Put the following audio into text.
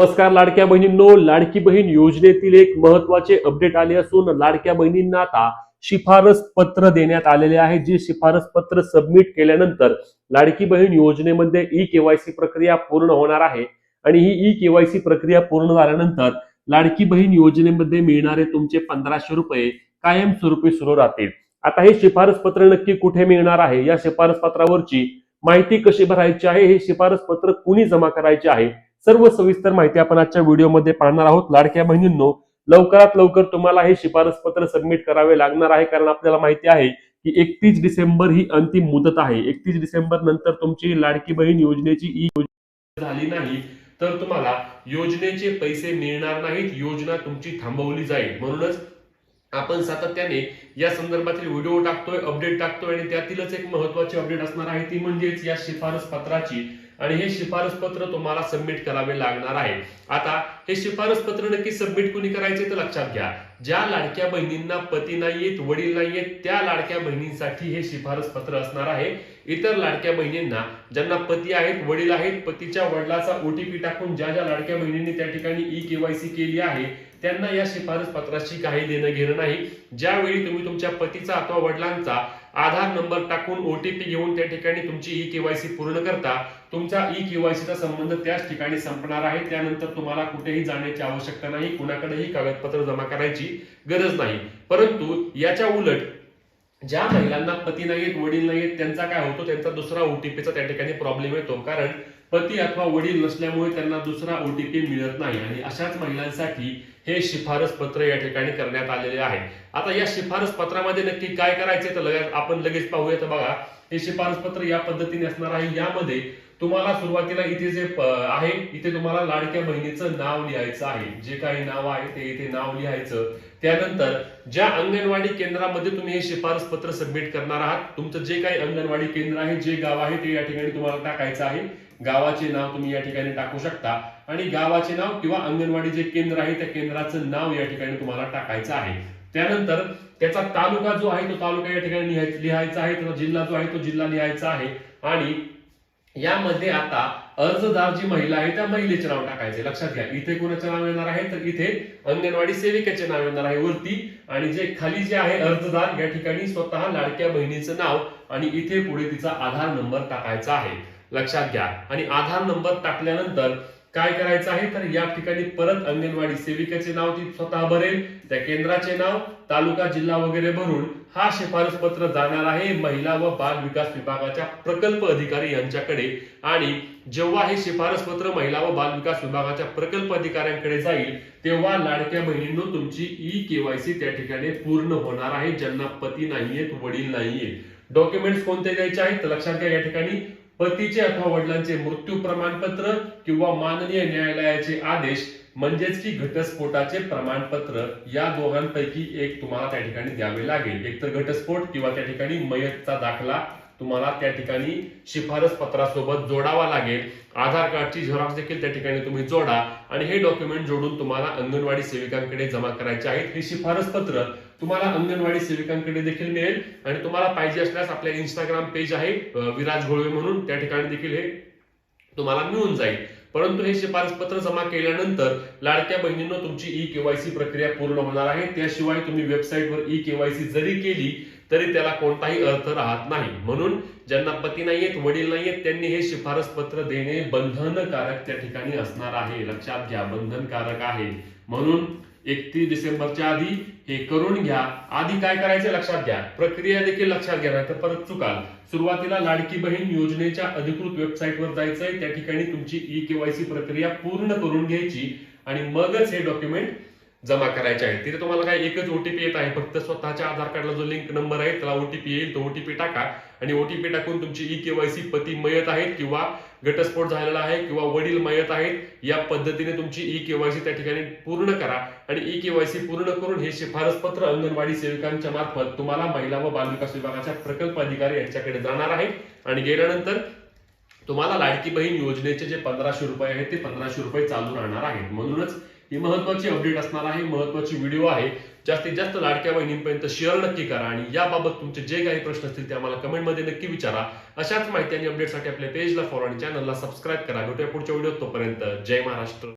नमस्कार लाडक्या बहिणींनो, लाडकी बहीण योजनेतील एक महत्त्वाचे अपडेट आले असून लाडक्या बहिणींना आता शिफारस पत्र देण्यात आलेले आहे। जे शिफारस पत्र सबमिट केल्यानंतर लाडकी बहीण योजनेमध्ये ई केवायसी प्रक्रिया पूर्ण होणार आहे आणि ही ई केवायसी प्रक्रिया पूर्ण झाल्यानंतर लाडकी बहीण योजनेमध्ये मिळणारे तुमचे 1500 रुपये कायमस्वरूपी सुरू राहतील। आता हे शिफारस पत्र नक्की कुठे मिळणार आहे, या शिफारस पत्रावरची माहिती कशी भरायची आहे, हे शिफारस पत्र कुणी जमा करायचे आहे, सर्व सविस्तर माहिती आपण आजच्या व्हिडिओमध्ये पाहणार आहोत। लाडक्या बहिणींनो, लवकरात लवकर तुम्हाला हे शिफारस पत्र सबमिट करावे लागणार आहे, कारण आपल्याला माहिती आहे की 31 डिसेंबर ही अंतिम मुदत आहे। 31 डिसेंबर नंतर तुमची लाडकी बहीण योजनेची ई योजना झाली नाही तर तुम्हाला योजनेचे पैसे मिळणार नाहीत, योजना तुमची थांबवली जाईल। म्हणूनच आपण सातत्याने या संदर्भातील व्हिडिओ टाकतोय, अपडेट टाकतोय आणि त्यातीलच एक महत्त्वाची अपडेट असणार आहे ती म्हणजेच या शिफारस पत्राची। आणि हे शिफारस पत्र तुम्हाला सबमिट करावे लागणार आहे। आता हे शिफारस पत्र नक्की सबमिट कोणी करायचे तर लक्षात घ्या, ज्या लाडक्या बहिणींना पती नाहीयेत, वडील नाहीयेत, त्या लाडक्या बहिणींसाठी हे शिफारस पत्र असणार आहे। इतर लाडक्या बहिणींना ज्यांना पती आहेत, वडील आहेत, पतीच्या वडिलाचा ओटीपी टाकून ज्या ज्या लाडक्या बहिणींनी त्या ठिकाणी ई केवायसी केली आहे त्यांना या शिफारस पत्राशी काही देणं घेणं नाही। ज्यावेळी तुम्ही तुमच्या पतीचा अथवा वडिलांचा आधार नंबर टाकून ओटीपी घेऊन त्या ठिकाणी तुमची ई केवायसी पूर्ण करता, तुमचा ई केवायसीचा संबंध त्याच ठिकाणी संपणार आहे। त्यानंतर तुम्हाला कुठेही जाण्याची आवश्यकता नाही, कुणाकडेही कागदपत्र जमा करायची गरज नाही। परंतु याच्या उलट ज्या महिलांना पती नाहीयेत, वडील नाहीयेत, त्यांचा काय होतो, त्यांचा दुसरा ओटीपीचा त्या ठिकाणी प्रॉब्लेम येतो, कारण पती अथवा वडील नसल्यामुळे त्यांना दुसरा ओटीपी मिळत नाही आणि अशाच महिलांसाठी हे शिफारस पत्र या ठिकाणी करण्यात आलेले आहे। आता या शिफारस पत्रामध्ये नक्की काय करायचे तर आपण लगेच पाहूया। तर बघा, हे शिफारस पत्र या पद्धतीने असणार आहे। यामध्ये तुम्हाला सुरुवातीला इथे जे आहे, इथे तुम्हाला लाडक्या बहिणीचं नाव लिहायचं आहे, जे काही नाव आहे ते इथे नाव लिहायचं। त्यानंतर ज्या अंगणवाडी केंद्रामध्ये तुम्ही हे शिफारस पत्र सबमिट करणार आहात, तुमचं जे काही अंगणवाडी केंद्र आहे, जे गाव आहे ते या ठिकाणी तुम्हाला टाकायचं आहे। गावाचे नाव तुम्ही या ठिकाणी टाकू शकता आणि गावाचे नाव किंवा अंगणवाडी जे केंद्र आहे त्या केंद्राचं नाव या ठिकाणी तुम्हाला टाकायचं आहे। त्यानंतर त्याचा तालुका जो आहे तो तालुका या ठिकाणी लिहायचा आहे, त्याचा जिल्हा जो आहे तो जिल्हा लिहायचा आहे आणि यामध्ये आता अर्जदार जी महिला आहे त्या महिलेचे नाव टाकायचे। लक्षात घ्या, इथे कोणाचे नाव येणार आहे तर इथे अंगणवाडी सेविकेचे नाव येणार आहे वरती, आणि जे खाली जे आहे अर्जदार या ठिकाणी स्वतः लाडक्या बहिणीचं नाव आणि इथे पुढे तिचा आधार नंबर टाकायचा आहे। लक्षात घ्या, आणि आधार नंबर टाकल्यानंतर काय करायचं आहे तर या ठिकाणी परत अंगणवाडी सेविकेचे नाव ती स्वतः भरेल, त्या केंद्राचे नाव, तालुका, जिल्हा वगैरे भरून हा शिफारस पत्र जाणार आहे महिला व बाल विकास विभागाच्या प्रकल्प अधिकारी यांच्याकडे। आणि जेव्हा हे शिफारस पत्र महिला व बाल विकास विभागाच्या प्रकल्प अधिकाऱ्यांकडे जाईल तेव्हा लाडक्या बहिणींनो तुमची ई केवायसी त्या ठिकाणी पूर्ण होणार आहे। ज्यांना पती नाहीयेत, वडील नाहीयेत, डॉक्युमेंट्स कोणते द्यायचे आहेत तर लक्षात घ्या, या ठिकाणी पतीचे अथवा वडिलांचे मृत्यू प्रमाणपत्र किंवा माननीय न्यायालयाचे आदेश म्हणजेच की घटस्फोटाचे प्रमाणपत्र, या दोघांपैकी एक तुम्हाला त्या ठिकाणी द्यावे लागेल। एक तर घटस्फोट किंवा त्या ठिकाणी मयतचा दाखला तुम्हाला त्या ठिकाणी शिफारस पत्रासोबत जोडावा लागेल। आधार कार्डची झेरॉक्स देखील त्या ठिकाणी तुम्ही जोडा आणि हे डॉक्युमेंट जोडून तुम्हाला अंगणवाडी सेविकांकडे जमा करायचे आहेत। हे शिफारस पत्र तुम्हाला अंगणवाडी सेविकांकडे देखील मिळेल आणि तुम्हाला पाहिजे असल्यास आपल्या इंस्टाग्राम पेज आहे विराज घोळवे म्हणून, त्या ठिकाणी देखील हे तुम्हाला मिळून जाईल। परंतु हे शिफारस पत्र जमा केल्यानंतर लाडक्या बहिणींनो तुमची ई केवायसी प्रक्रिया पूर्ण होणार आहे। त्याशिवाय तुम्ही वेबसाईटवर ई केवायसी जरी केली तरी त्याला कोणताही अर्थ राहत नाही। म्हणून ज्यांना पती नाहीयेत, वडील नाहीयेत, त्यांनी हे शिफारस पत्र देणे बंधनकारक त्या ठिकाणी असणार आहे। लक्षात घ्या, बंधनकारक आहे। म्हणून 31 डिसेंबरच्या आधी हे करून घ्या। आधी काय करायचे लक्षात घ्या, प्रक्रिया देखील लक्षात घ्या नाही तर परत चुकाल। सुरुवातीला लाडकी बहीण योजनेच्या अधिकृत वेबसाईटवर जायचंय, त्या ठिकाणी तुमची ई केवायसी प्रक्रिया पूर्ण करून घ्यायची आणि मगच हे डॉक्युमेंट जमा करायचे आहे। तिथे तुम्हाला काय एकच ओटीपी येत आहे, फक्त स्वतःच्या आधार कार्डला जो लिंक नंबर आहे त्याला ओटीपी येईल, तो ओटीपी टाका आणि ओटीपी टाकून तुमची ई केवायसी पती मयत आहेत किंवा घटस्फोट झालेला आहे किंवा वडील मयत आहेत या पद्धतीने तुमची ई केवायसी त्या ठिकाणी पूर्ण करा आणि ई केवायसी पूर्ण करून हे शिफारस पत्र अंगणवाडी सेविकांच्या मार्फत तुम्हाला महिला व बाल विकास विभागाच्या प्रकल्प अधिकारी यांच्याकडे जाणार आहे आणि गेल्यानंतर तुम्हाला लाडकी बहीण योजनेचे जे 1500 रुपये आहेत ते 1500 रुपये चालू राहणार आहेत। म्हणूनच ही महत्त्वाची अपडेट असणार आहे, महत्त्वाची व्हिडिओ आहे। जास्तीत जास्त लाडक्या बहिणींपर्यंत शेअर नक्की करा आणि याबाबत तुमचे जे काही प्रश्न असतील ते आम्हाला कमेंटमध्ये नक्की विचारा। अशाच माहिती आणि अपडेटसाठी आपल्या पेजला फॉलो आणि चॅनलला सबस्क्राईब करा। भेटूया पुढच्या व्हिडिओत, तोपर्यंत जय महाराष्ट्र।